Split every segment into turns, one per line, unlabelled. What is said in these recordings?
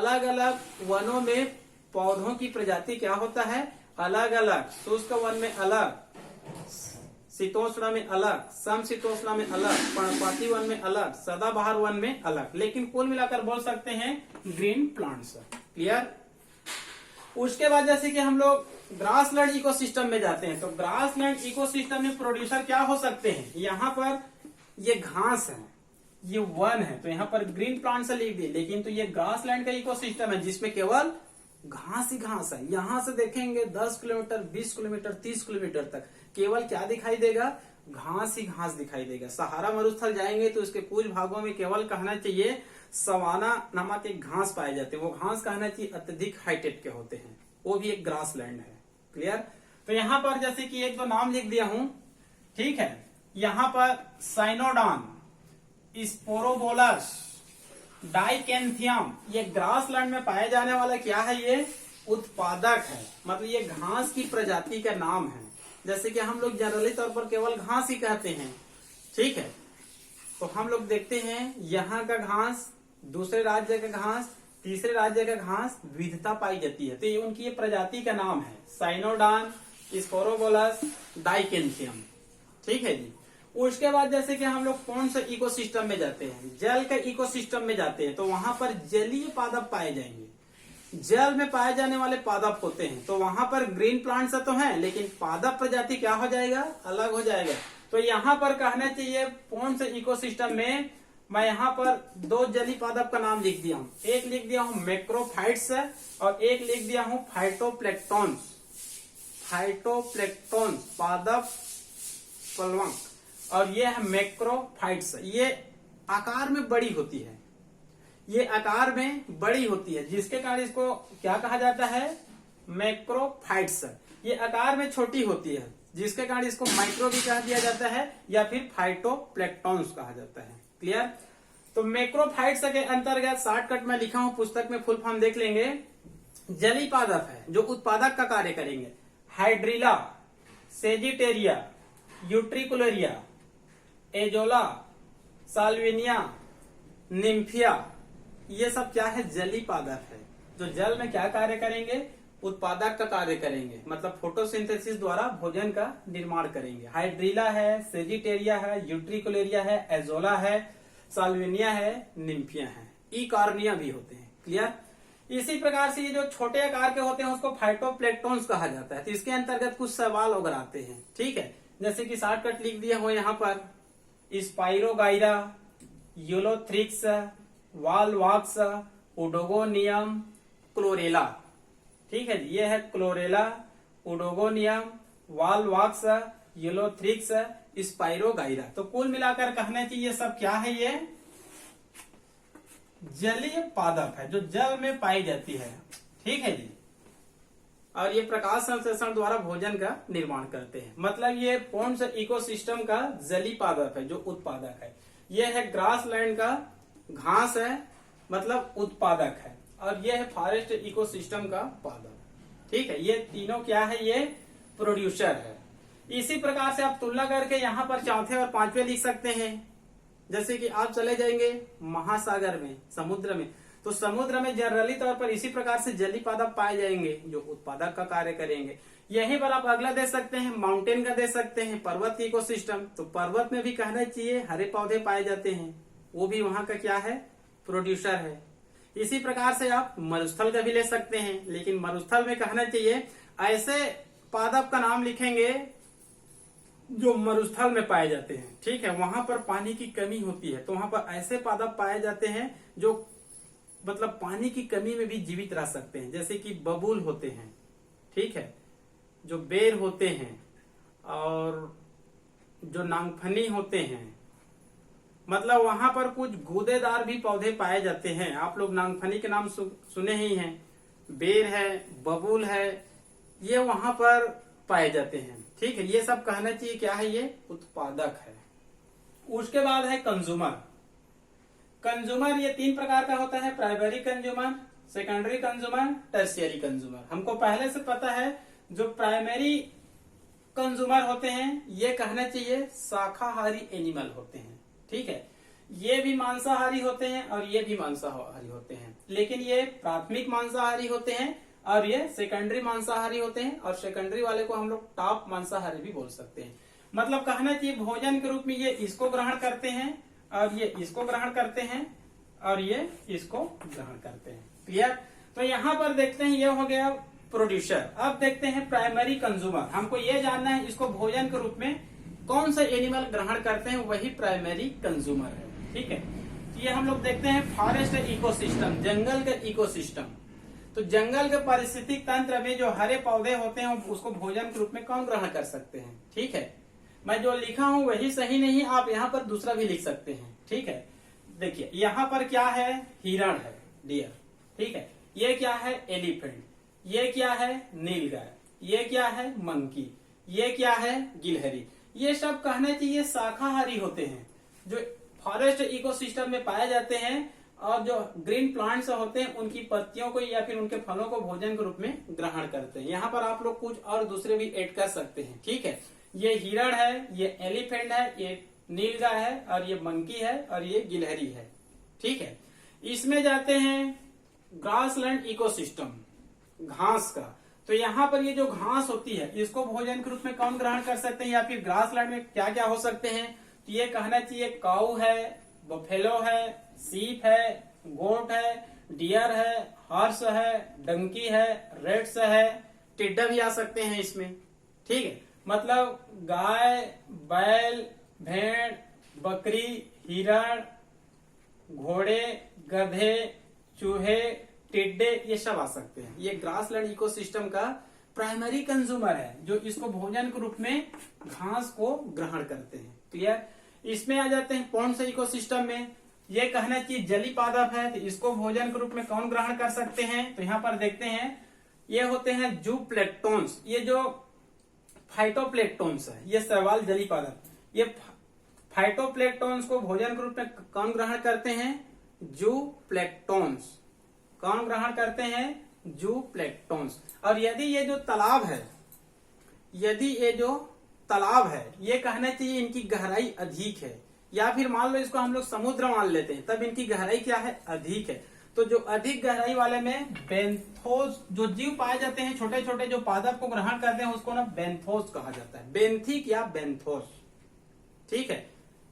अलग अलग वनों में पौधों की प्रजाति क्या होता है, अलग अलग। शुष्क वन में अलग, शीतोष्ण में अलग, समशीतोष्ण में अलग, पर्णपाती वन में अलग, सदाबहार वन में अलग, लेकिन कुल मिलाकर बोल सकते हैं ग्रीन प्लांट्स। क्लियर। उसके बाद जैसे कि हम लोग ग्रासलैंड इकोसिस्टम में जाते हैं, तो ग्रासलैंड इकोसिस्टम में प्रोड्यूसर क्या हो सकते हैं, यहाँ पर ये घास है, ये वन है, तो यहाँ पर ग्रीन प्लांट से लिख दिए, लेकिन तो ये ग्रासलैंड का इकोसिस्टम है जिसमें केवल घास ही घास है। यहां से देखेंगे 10 किलोमीटर, 20 किलोमीटर, 30 किलोमीटर तक केवल क्या दिखाई देगा, घास ही घास दिखाई देगा। सहारा मरुस्थल जाएंगे तो उसके कुछ भागों में केवल कहना चाहिए सवाना नामक एक घास पाए जाते हैं, वो घास कहना चाहिए अत्यधिक हाईटेक के होते हैं, वो भी एक ग्रासलैंड है। क्लियर। तो यहाँ पर जैसे कि एक दो नाम लिख दिया हूं, ठीक है। यहाँ पर साइनोडॉन, स्पोरोबोलस, डाइकेंथियम, ये ग्रासलैंड में पाए जाने वाला क्या है, ये उत्पादक है, मतलब ये घास की प्रजाति का नाम है। जैसे कि हम लोग जनरली तौर पर केवल घास ही कहते हैं, ठीक है। तो हम लोग देखते हैं यहाँ का घास, दूसरे राज्य का घास, तीसरे राज्य का घास, विविधता पाई जाती है, तो ये उनकी ये प्रजाति का नाम है, साइनोडॉन, स्पोरोबोलस, डाइकेंथियम, ठीक है जी। उसके बाद जैसे कि हम लोग कौन सा इकोसिस्टम में जाते हैं, जल के इकोसिस्टम में जाते हैं, तो वहां पर जलीय पादप पाए जाएंगे, जल में पाए जाने वाले पादप होते हैं, तो वहां पर ग्रीन प्लांट्स तो हैं, लेकिन पादप प्रजाति क्या हो जाएगा, अलग हो जाएगा। तो यहाँ पर कहना चाहिए कौन से इकोसिस्टम में, मैं यहाँ पर दो जलीय पादप का नाम लिख दिया हूँ, एक लिख दिया हूँ मैक्रोफाइट्स और एक लिख दिया हूँ फाइटोप्लैंक्टॉन्स। फाइटोप्लैंक्टॉन्स पादप प्लवक, और ये है मैक्रोफाइट्स, ये आकार में बड़ी होती है, ये आकार में बड़ी होती है, जिसके कारण इसको क्या कहा जाता है, मैक्रोफाइट्स। ये आकार में छोटी होती है, जिसके कारण इसको माइक्रो भी कहा दिया जाता है या फिर फाइटोप्लैंक्टॉन्स कहा जाता है। क्लियर। तो मैक्रोफाइट्स के अंतर्गत शॉर्टकट में लिखा हूं, पुस्तक में फुल फॉर्म देख लेंगे। जलीय पादप है जो उत्पादक का कार्य करेंगे, हाइड्रिला, सेजिटेरिया, यूट्रिकुलरिया, एजोला, साल्विनिया, निम्फिया, ये सब क्या है, जलीय पादप है जो जल में क्या कार्य करेंगे, उत्पादक का कार्य करेंगे, मतलब फोटोसिंथेसिस द्वारा भोजन का निर्माण करेंगे। हाइड्रिला है, सेजिटेरिया है, यूट्रिकुलेरिया है, एजोला है, साल्विनिया है, निम्फिया है, इकॉर्निया भी होते हैं। क्लियर। इसी प्रकार से ये जो छोटे आकार के होते हैं उसको फाइटोप्लैंक्टॉन्स कहा जाता है। तो इसके अंतर्गत कुछ सवाल वगैरह आते हैं, ठीक है। जैसे कि शॉर्टकट लिख दिया हो यहाँ पर, स्पाइरोगाइरा, यूलोथ्रिक्स, वालवाक्स, उडोगोनियम, क्लोरेला, ठीक है जी। ये है क्लोरेला, उडोगोनियम, वालवाक्स, यूलोथ्रिक्स, स्पाइरोगाइरा। तो कुल मिलाकर कहना चाहिए ये सब क्या है, ये जलीय पादप है जो जल में पाई जाती है, ठीक है जी। और ये प्रकाश संश्लेषण द्वारा भोजन का निर्माण करते हैं, मतलब ये कौन सा इकोसिस्टम का जलीय पादप है जो उत्पादक है। ये है ग्रासलैंड का घास है, मतलब उत्पादक है, और ये है फॉरेस्ट इकोसिस्टम का पादप, ठीक है। ये तीनों क्या है, ये प्रोड्यूसर है। इसी प्रकार से आप तुलना करके यहाँ पर चौथे और पांचवे लिख सकते हैं। जैसे कि आप चले जाएंगे महासागर में, समुद्र में, तो समुद्र में जनरली तौर पर इसी प्रकार से जलीय पादप पाए जाएंगे जो उत्पादक का कार्य करेंगे। यहीं पर आप अगला दे सकते हैं, माउंटेन का दे सकते हैं, पर्वत की इकोसिस्टम। तो पर्वत में भी कहना चाहिए हरे पौधे पाए जाते हैं, वो भी वहां का क्या है, प्रोड्यूसर है। इसी प्रकार से आप मरुस्थल का भी ले सकते हैं, लेकिन मरुस्थल में कहना चाहिए ऐसे पादप का नाम लिखेंगे जो मरुस्थल में पाए जाते हैं, ठीक है। वहां पर पानी की कमी होती है, तो वहां पर ऐसे पादप पाए जाते हैं जो मतलब पानी की कमी में भी जीवित रह सकते हैं, जैसे कि बबूल होते हैं, ठीक है, जो बेर होते हैं, और जो नांगफनी होते हैं, मतलब वहां पर कुछ गूदेदार भी पौधे पाए जाते हैं। आप लोग नांगफनी के नाम सुने ही हैं, बेर है, बबूल है, ये वहां पर पाए जाते हैं, ठीक है। ये सब कहना चाहिए क्या है, ये उत्पादक है। उसके बाद है कंज्यूमर। कंज्यूमर ये तीन प्रकार का होता है, primary consumer, secondary consumer, tertiary consumer. हमको पहले से पता है जो प्राइमरी कंज्यूमर होते हैं ये कहना चाहिए शाकाहारी एनिमल होते हैं, ठीक है। ये भी मांसाहारी होते हैं और ये भी मांसाहारी होते हैं, लेकिन ये प्राथमिक मांसाहारी होते हैं और ये सेकेंडरी मांसाहारी होते हैं, और सेकेंडरी वाले को हम लोग टॉप मांसाहारी भी बोल सकते हैं। मतलब कहना चाहिए भोजन के रूप में ये इसको ग्रहण करते हैं और ये इसको ग्रहण करते हैं और ये इसको ग्रहण करते हैं। क्लियर? तो यहाँ पर देखते हैं ये हो गया प्रोड्यूसर। अब देखते हैं प्राइमरी कंज्यूमर। हमको ये जानना है इसको भोजन के रूप में कौन सा एनिमल ग्रहण करते हैं, वही प्राइमरी कंज्यूमर है। ठीक है, ये हम लोग देखते हैं फॉरेस्ट इकोसिस्टम, जंगल का इकोसिस्टम। तो जंगल के पारिस्थितिक तंत्र में जो हरे पौधे होते हैं उसको भोजन के रूप में कौन ग्रहण कर सकते हैं। ठीक है, मैं जो लिखा हूं वही सही नहीं, आप यहाँ पर दूसरा भी लिख सकते हैं। ठीक है, देखिए यहाँ पर क्या है, हिरण है, डियर। ठीक है, ये क्या है, एलिफेंट, ये क्या है, नीलगाय, ये क्या है, मंकी, ये क्या है, गिलहरी। ये सब कहना चाहिए शाकाहारी होते हैं जो फॉरेस्ट इकोसिस्टम में पाए जाते हैं, और जो ग्रीन प्लांट्स होते हैं उनकी पत्तियों को या फिर उनके फलों को भोजन के रूप में ग्रहण करते हैं। यहाँ पर आप लोग कुछ और दूसरे भी ऐड कर सकते हैं। ठीक है, ये हिरण है, ये एलिफेंट है, ये नीलगाय है, और ये मंकी है, और ये गिलहरी है। ठीक है, इसमें जाते हैं ग्रासलैंड इकोसिस्टम, घास का। तो यहाँ पर ये जो घास होती है इसको भोजन के रूप में कौन ग्रहण कर सकते हैं, या फिर ग्रासलैंड में क्या क्या हो सकते हैं। तो ये कहना चाहिए काऊ है, बफेलो है, सीप है, गोट है, डियर है, हॉर्स है, डंकी है, रेट्स है, टिड्डा भी आ सकते हैं इसमें। ठीक है, मतलब गाय, बैल, भेड़, बकरी, हिरण, घोड़े, गधे, चूहे, टिड्डे, ये सब आ सकते हैं। ये ग्रासलैंड इकोसिस्टम का प्राइमरी कंज्यूमर है जो इसको भोजन के रूप में घास को ग्रहण करते हैं। क्लियर? इसमें आ जाते हैं कौन से इकोसिस्टम में, ये कहना चाहिए जली पादप है, तो इसको भोजन के रूप में कौन ग्रहण कर सकते हैं। तो यहाँ पर देखते हैं ये होते हैं जूप्लेक्टोन्स, ये जो फाइटोप्लेक्टोन्स है, ये शैवाल जली पादप। ये फाइटोप्लेक्टोन्स को भोजन के रूप में कौन ग्रहण करते हैं, जूप्लेक्टोन्स। कौन ग्रहण करते हैं, जूप्लेक्टोन्स। और यदि ये जो तालाब है, यदि ये जो तालाब है, ये कहना चाहिए इनकी गहराई अधिक है, या फिर मान लो इसको हम लोग समुद्र मान लेते हैं, तब इनकी गहराई क्या है, अधिक है। तो जो अधिक गहराई वाले में बेंथोस जो जीव पाए जाते हैं, छोटे छोटे जो पादप को ग्रहण करते हैं, उसको ना बेंथोस कहा जाता है, बेंथिक या बेंथोस। ठीक है,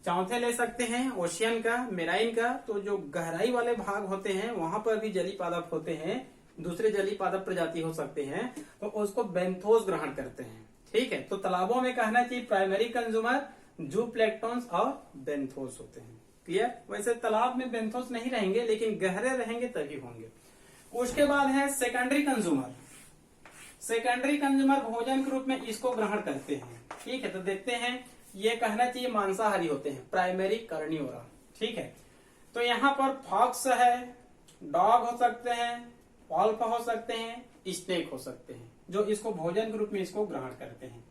चौथे ले सकते हैं ओशियन का, मेराइन का। तो जो गहराई वाले भाग होते हैं वहां पर भी जली पादप होते हैं, दूसरे जली पादप प्रजाति हो सकते हैं, तो उसको बेंथोस ग्रहण करते हैं। ठीक है, तो तालाबों में कहना चाहिए प्राइमरी कंज्यूमर जूप्लेक्टोन्स और बेंथोस होते हैं। क्लियर? वैसे तालाब में बेंथोस नहीं रहेंगे, लेकिन गहरे रहेंगे तभी होंगे। उसके बाद है सेकेंडरी कंज्यूमर। सेकेंडरी कंज्यूमर भोजन के रूप में इसको ग्रहण करते हैं। ठीक है, तो देखते हैं, ये कहना चाहिए मांसाहारी होते हैं, प्राइमरी कार्निवोरा। ठीक है, तो यहाँ पर फॉक्स है, डॉग हो सकते हैं, वॉल्फ हो सकते हैं, स्नेक हो सकते हैं, जो इसको भोजन के रूप में इसको ग्रहण करते हैं।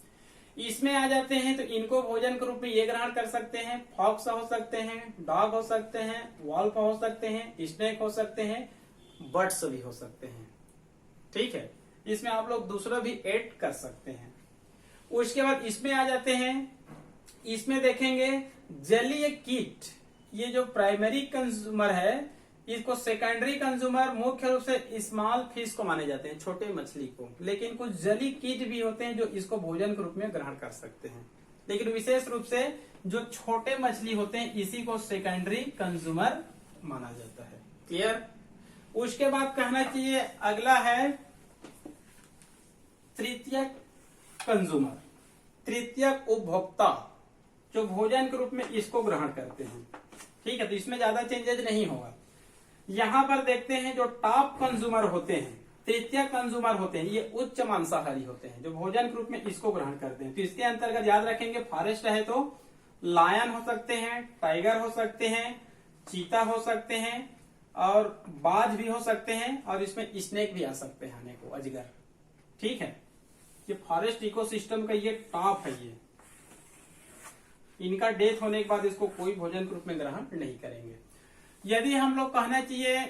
इसमें आ जाते हैं तो इनको भोजन के रूप में ये ग्रहण कर सकते हैं, फॉक्स हो सकते हैं, डॉग हो सकते हैं, वॉल्फ हो सकते हैं, स्नेक हो सकते हैं, बर्ड्स भी हो सकते हैं। ठीक है, इसमें आप लोग दूसरा भी ऐड कर सकते हैं। उसके बाद इसमें आ जाते हैं, इसमें देखेंगे जलीय कीट। ये जो प्राइमरी कंज्यूमर है, इसको सेकेंडरी कंज्यूमर मुख्य रूप से स्मॉल फिश को माने जाते हैं, छोटे मछली को। लेकिन कुछ जलीय कीट भी होते हैं जो इसको भोजन के रूप में ग्रहण कर सकते हैं, लेकिन विशेष रूप से जो छोटे मछली होते हैं इसी को सेकेंडरी कंज्यूमर माना जाता है। क्लियर? उसके बाद कहना चाहिए अगला है तृतीय कंज्यूमर, तृतीय उपभोक्ता, जो भोजन के रूप में इसको ग्रहण करते हैं। ठीक है, तो इसमें ज्यादा चेंजेस नहीं होगा। यहाँ पर देखते हैं जो टॉप कंज्यूमर होते हैं, तृतीय कंज्यूमर होते हैं, ये उच्च मांसाहारी होते हैं जो भोजन के रूप में इसको ग्रहण करते हैं। तो इसके अंतर्गत याद रखेंगे, फॉरेस्ट है तो लायन हो सकते हैं, टाइगर हो सकते हैं, चीता हो सकते हैं, और बाज भी हो सकते हैं, और इसमें स्नेक भी आ सकते हैं, आने को अजगर। ठीक है, ये फॉरेस्ट इकोसिस्टम का ये टॉप है। ये इनका डेथ होने के बाद इसको कोई भोजन के रूप में ग्रहण नहीं करेंगे। यदि हम लोग कहना चाहिए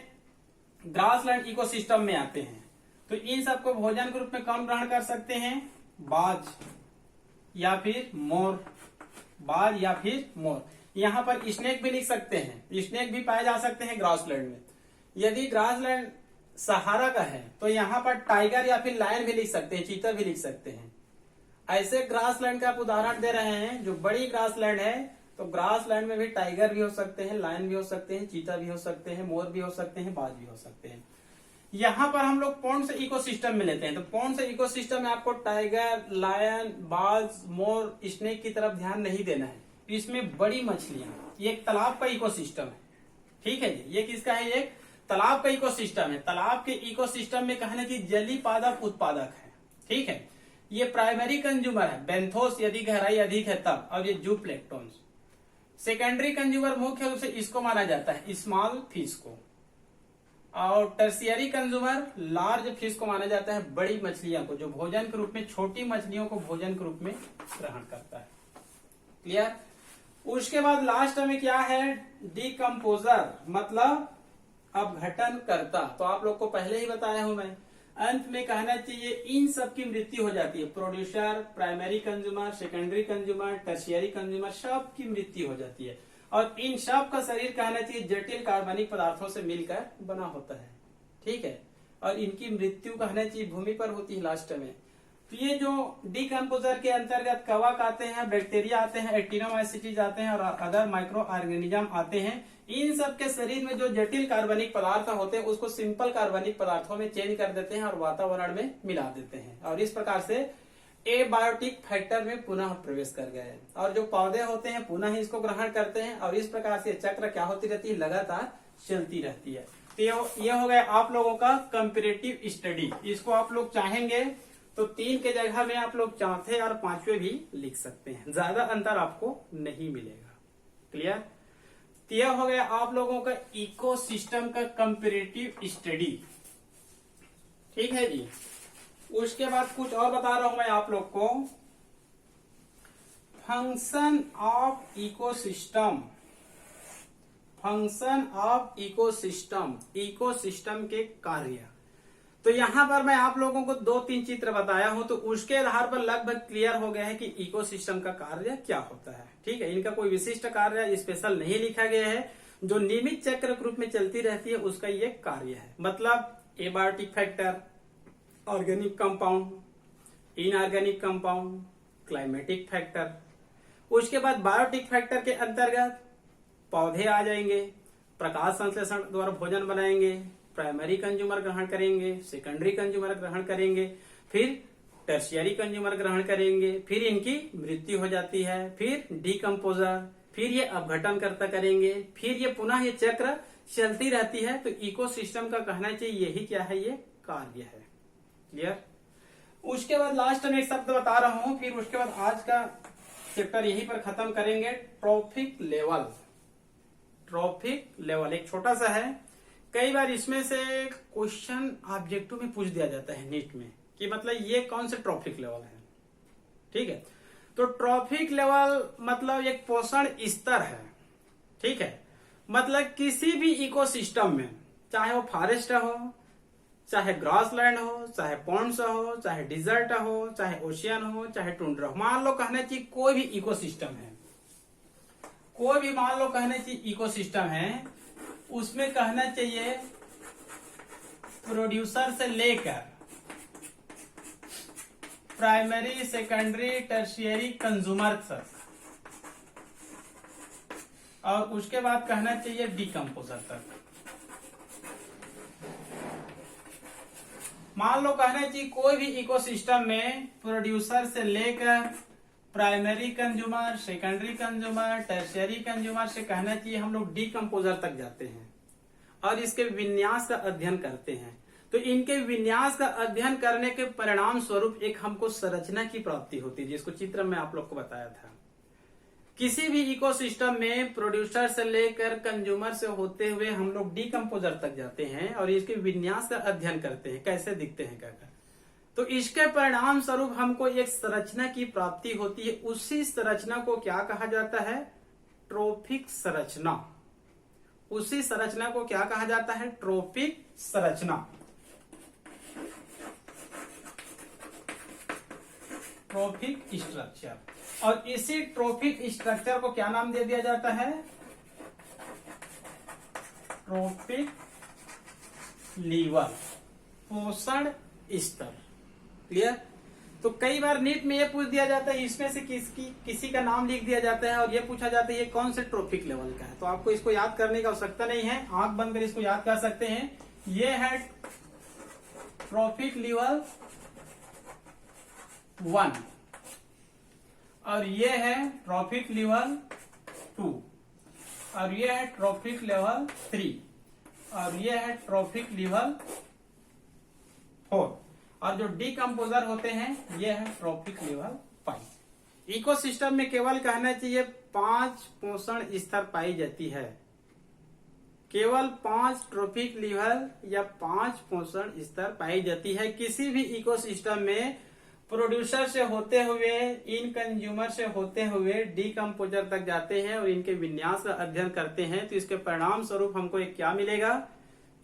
ग्रासलैंड इकोसिस्टम में आते हैं, तो इन सबको भोजन के रूप में कौन ग्रहण कर सकते हैं, बाज या फिर मोर, बाज या फिर मोर। यहाँ पर स्नेक भी लिख सकते हैं, स्नेक भी पाए जा सकते हैं ग्रासलैंड में। यदि ग्रासलैंड सहारा का है तो यहाँ पर टाइगर या फिर लायन भी लिख सकते हैं, चीता भी लिख सकते हैं। ऐसे ग्रासलैंड का आप उदाहरण दे रहे हैं जो बड़ी ग्रासलैंड है, तो ग्रासलैंड में भी टाइगर भी हो सकते हैं, लायन भी हो सकते हैं, चीता भी हो सकते हैं, मोर भी हो सकते हैं, बाज भी हो सकते हैं। यहाँ पर हम लोग पौंड से इकोसिस्टम में लेते हैं, तो पौंड से इकोसिस्टम में आपको टाइगर, लायन, बाज, मोर, स्नेक की तरफ ध्यान नहीं देना है। इसमें बड़ी मछलियां, ये एक तालाब का इकोसिस्टम है, ठीक है जी। ये किसका है? एक तालाब का इकोसिस्टम है। तालाब के इकोसिस्टम में कहना कि जलीय पादप उत्पादक है, ठीक है। ये प्राइमरी कंज्यूमर है, बेंथोस यदि गहराई अधिक है तब, और ये जूप्लेक्टोन्स। सेकेंडरी कंज्यूमर मुख्य रूप से इसको माना जाता है, स्मॉल फिश को, और टर्शियरी कंज्यूमर लार्ज फिश को माना जाता है, बड़ी मछलियों को, जो भोजन के रूप में छोटी मछलियों को भोजन के रूप में ग्रहण करता है। क्लियर? उसके बाद लास्ट में क्या है? डिकम्पोजर, मतलब अपघटन करता। तो आप लोग को पहले ही बताया हूं मैं। अंत में कहना चाहिए इन सब की मृत्यु हो जाती है, producer, primary consumer, secondary consumer, tertiary consumer, सब की मृत्यु हो जाती है। और इन सब का शरीर कहना चाहिए जटिल कार्बनिक पदार्थों से मिलकर बना होता है, ठीक है। और इनकी मृत्यु कहना चाहिए भूमि पर होती है लास्ट में। तो ये जो डिकम्पोजर के अंतर्गत कवक आते हैं, बैक्टीरिया आते हैं, एक्टिनोमाइसिटीज आते हैं और अदर माइक्रो ऑर्गेनिज्म आते हैं। इन सब के शरीर में जो जटिल कार्बनिक पदार्थ होते हैं उसको सिंपल कार्बनिक पदार्थों में चेंज कर देते हैं और वातावरण में मिला देते हैं, और इस प्रकार से एबायोटिक फैक्टर में पुनः प्रवेश कर गए। और जो पौधे होते हैं पुनः इसको ग्रहण करते हैं, और इस प्रकार से चक्र क्या होती रहती है? लगातार चलती रहती है। तो ये हो गया आप लोगों का कंपैरेटिव स्टडी। इसको आप लोग चाहेंगे तो 3 के जगह में आप लोग चौथे और 5वें भी लिख सकते हैं, ज्यादा अंतर आपको नहीं मिलेगा। क्लियर? तो यह हो गया आप लोगों का इकोसिस्टम का कंपैरेटिव स्टडी, ठीक है जी। उसके बाद कुछ और बता रहा हूं मैं आप लोग को, function of ecosystem. Function of ecosystem, ecosystem के कार्य। तो यहां पर मैं आप लोगों को 2-3 चित्र बताया हूं, तो उसके आधार पर लगभग क्लियर हो गया है कि इकोसिस्टम का कार्य क्या होता है, ठीक है। इनका कोई विशिष्ट कार्य स्पेशल नहीं लिखा गया है, जो नियमित चक्र के रूप में चलती रहती है उसका ये कार्य है। मतलब abiotic factor, organic compound, inorganic compound, climatic factor. उसके बाद बायोटिक फैक्टर के अंतर्गत पौधे आ जाएंगे, प्रकाश संश्लेषण द्वारा भोजन बनाएंगे, प्राइमरी कंज्यूमर ग्रहण करेंगे, सेकेंडरी कंज्यूमर ग्रहण करेंगे, फिर टर्शियरी कंज्यूमर ग्रहण करेंगे, फिर इनकी मृत्यु हो जाती है, फिर डिकम्पोजर, फिर ये अपघटन करता करेंगे, फिर ये पुनः ये चक्र चलती रहती है। तो इकोसिस्टम का कहना चाहिए यही क्या है? ये कार्य है। क्लियर? उसके बाद लास्ट में एक शब्द बता रहा हूं, फिर उसके बाद आज का चैप्टर यहीं पर खत्म करेंगे। Trophic level. ट्रॉफिक लेवल एक छोटा सा है, कई बार इसमें से क्वेश्चन ऑब्जेक्टिव में पूछ दिया जाता है नीट में कि मतलब ये कौन सा ट्रॉफिक लेवल है, ठीक है। तो ट्रॉफिक लेवल मतलब एक पोषण स्तर है, ठीक है। मतलब किसी भी इकोसिस्टम में, चाहे वो फॉरेस्ट हो, चाहे ग्रासलैंड हो, चाहे पॉन्ड्स हो, चाहे डिजर्ट हो, चाहे ओशियन हो, चाहे टुंड्रा हो, मान लो कहना चाहिए कोई भी इकोसिस्टम है, कोई भी मान लो कहना चाहिए इकोसिस्टम है, उसमें कहना चाहिए प्रोड्यूसर से लेकर प्राइमरी, सेकेंडरी, टर्शियरी कंज्यूमर तक, और उसके बाद कहना चाहिए डिकम्पोजर तक। मान लो कहना चाहिए कोई भी इकोसिस्टम में प्रोड्यूसर से लेकर primary consumer, secondary consumer, tertiary consumer से कहना चाहिए हम लोग डिकम्पोजर तक जाते हैं और इसके विन्यास का अध्ययन करते हैं। तो इनके विन्यास का अध्ययन करने के परिणाम स्वरूप एक हमको संरचना की प्राप्ति होती है, जिसको चित्र में आप लोग को बताया था। किसी भी इकोसिस्टम में प्रोड्यूसर से लेकर कंज्यूमर से होते हुए हम लोग डिकम्पोजर तक जाते हैं और इसके विन्यास का अध्ययन करते हैं, कैसे दिखते हैं क्या। तो इसके परिणाम स्वरूप हमको एक संरचना की प्राप्ति होती है। उसी संरचना को क्या कहा जाता है? ट्रॉफिक संरचना। उसी संरचना को क्या कहा जाता है? ट्रॉफिक संरचना। Trophic structure. और इसी ट्रॉफिक स्ट्रक्चर को क्या नाम दे दिया जाता है? ट्रॉफिक लीवल, पोषण स्तर। क्लियर? तो कई बार नीट में ये पूछ दिया जाता है, इसमें से किसी का नाम लिख दिया जाता है और ये पूछा जाता है ये कौन से ट्रॉफिक लेवल का है। तो आपको इसको याद करने की आवश्यकता नहीं है, आंख बंद कर इसको याद कर सकते हैं। ये है ट्रॉफिक लेवल 1 और ये है ट्रॉफिक लेवल 2 और ये है ट्रॉफिक लेवल 3 और ये है ट्रॉफिक लेवल 4 और जो डीकम्पोजर होते हैं ये है ट्रॉफिक लेवल 5। इकोसिस्टम में केवल कहना चाहिए 5 पोषण स्तर पाई जाती है, केवल 5 ट्रॉफिक लेवल या 5 पोषण स्तर पाई जाती है। किसी भी इकोसिस्टम में प्रोड्यूसर से होते हुए, इन कंज्यूमर से होते हुए डीकम्पोजर तक जाते हैं और इनके विन्यास का अध्ययन करते हैं। तो इसके परिणाम स्वरूप हमको एक क्या मिलेगा,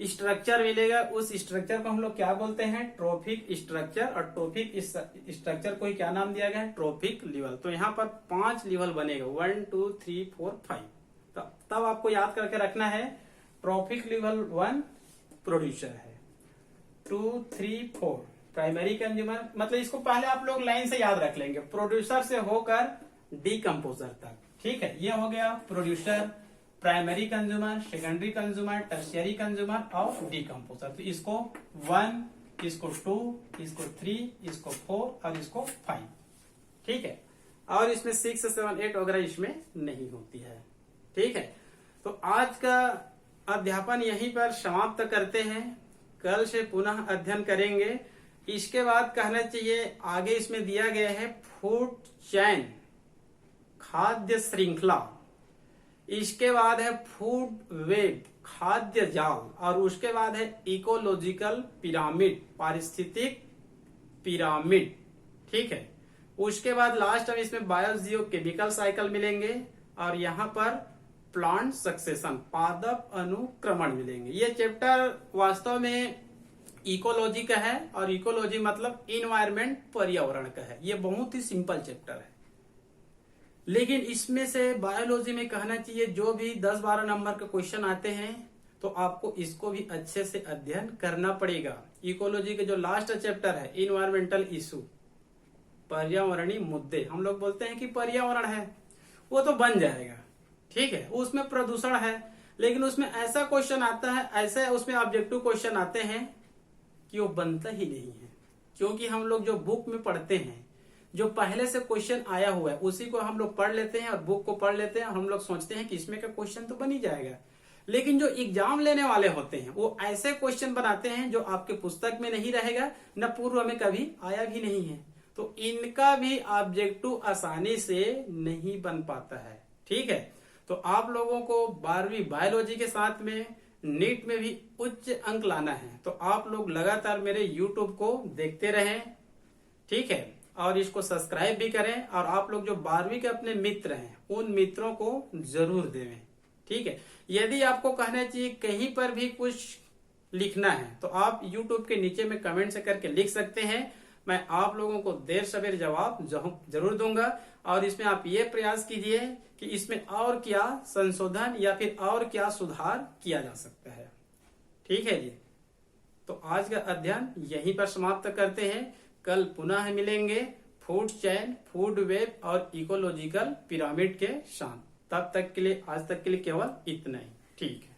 स्ट्रक्चर मिलेगा। उस स्ट्रक्चर को हम लोग क्या बोलते हैं, ट्रॉफिक स्ट्रक्चर। और ट्रॉफिक स्ट्रक्चर को क्या नाम दिया गया है, ट्रॉफिक लेवल। तो यहाँ पर 5 लेवल बनेगा, 1 2 3 4 5। तब आपको याद करके रखना है ट्रॉफिक लेवल 1 प्रोड्यूसर है, 2 3 4 प्राइमरी कंज्यूमर। मतलब इसको पहले आप लोग लाइन से याद रख लेंगे, प्रोड्यूसर से होकर डीकम्पोजर तक। ठीक है, ये हो गया producer, primary consumer, secondary consumer, tertiary consumer और डीकम्पोजर। तो इसको 1, इसको 2, इसको 3, इसको 4 और इसको 5। ठीक है, और इसमें 6 7 8 वगैरह इसमें नहीं होती है। ठीक है, तो आज का अध्यापन यहीं पर समाप्त करते हैं, कल से पुनः अध्ययन करेंगे। इसके बाद कहना चाहिए आगे इसमें दिया गया है फूड चेन, खाद्य श्रृंखला। इसके बाद है फूड वेब, खाद्य जाल। और उसके बाद है इकोलॉजिकल पिरामिड, पारिस्थितिक पिरामिड। ठीक है, उसके बाद लास्ट में इसमें बायोजियो केमिकल साइकिल मिलेंगे और यहाँ पर प्लांट सक्सेशन, पादप अनुक्रमण मिलेंगे। ये चैप्टर वास्तव में इकोलॉजी का है और इकोलॉजी मतलब इन्वायरमेंट, पर्यावरण का है। ये बहुत ही सिंपल चैप्टर है, लेकिन इसमें से बायोलॉजी में कहना चाहिए जो भी 10-12 नंबर के क्वेश्चन आते हैं तो आपको इसको भी अच्छे से अध्ययन करना पड़ेगा। इकोलॉजी के जो लास्ट चैप्टर है इन्वायरमेंटल इशू, पर्यावरणीय मुद्दे, हम लोग बोलते हैं कि पर्यावरण है, वो तो बन जाएगा। ठीक है, उसमें प्रदूषण है, लेकिन उसमें ऐसा क्वेश्चन आता है, ऐसे उसमें ऑब्जेक्टिव क्वेश्चन आते हैं कि वो बनता ही नहीं है। क्योंकि हम लोग जो बुक में पढ़ते हैं, जो पहले से क्वेश्चन आया हुआ है उसी को हम लोग पढ़ लेते हैं और बुक को पढ़ लेते हैं। हम लोग सोचते हैं कि इसमें का क्वेश्चन तो बन ही जाएगा, लेकिन जो एग्जाम लेने वाले होते हैं वो ऐसे क्वेश्चन बनाते हैं जो आपके पुस्तक में नहीं रहेगा, न पूर्व में कभी आया भी नहीं है। तो इनका भी ऑब्जेक्टिव आसानी से नहीं बन पाता है। ठीक है, तो आप लोगों को 12वीं बायोलॉजी के साथ में नीट में भी उच्च अंक लाना है, तो आप लोग लगातार मेरे YouTube को देखते रहें। ठीक है, और इसको सब्सक्राइब भी करें और आप लोग जो 12वीं के अपने मित्र हैं उन मित्रों को जरूर देवें। ठीक है, यदि आपको कहना चाहिए कहीं पर भी कुछ लिखना है तो आप YouTube के नीचे में कमेंट से करके लिख सकते हैं। मैं आप लोगों को देर सवेर जवाब जरूर दूंगा। और इसमें आप ये प्रयास कीजिए कि इसमें और क्या संशोधन या फिर और क्या सुधार किया जा सकता है। ठीक है जी, तो आज का अध्ययन यहीं पर समाप्त करते हैं। कल पुनः मिलेंगे फूड चेन, फूड वेब और इकोलॉजिकल पिरामिड के साथ। तब तक के लिए, आज तक के लिए केवल इतना ही। ठीक है।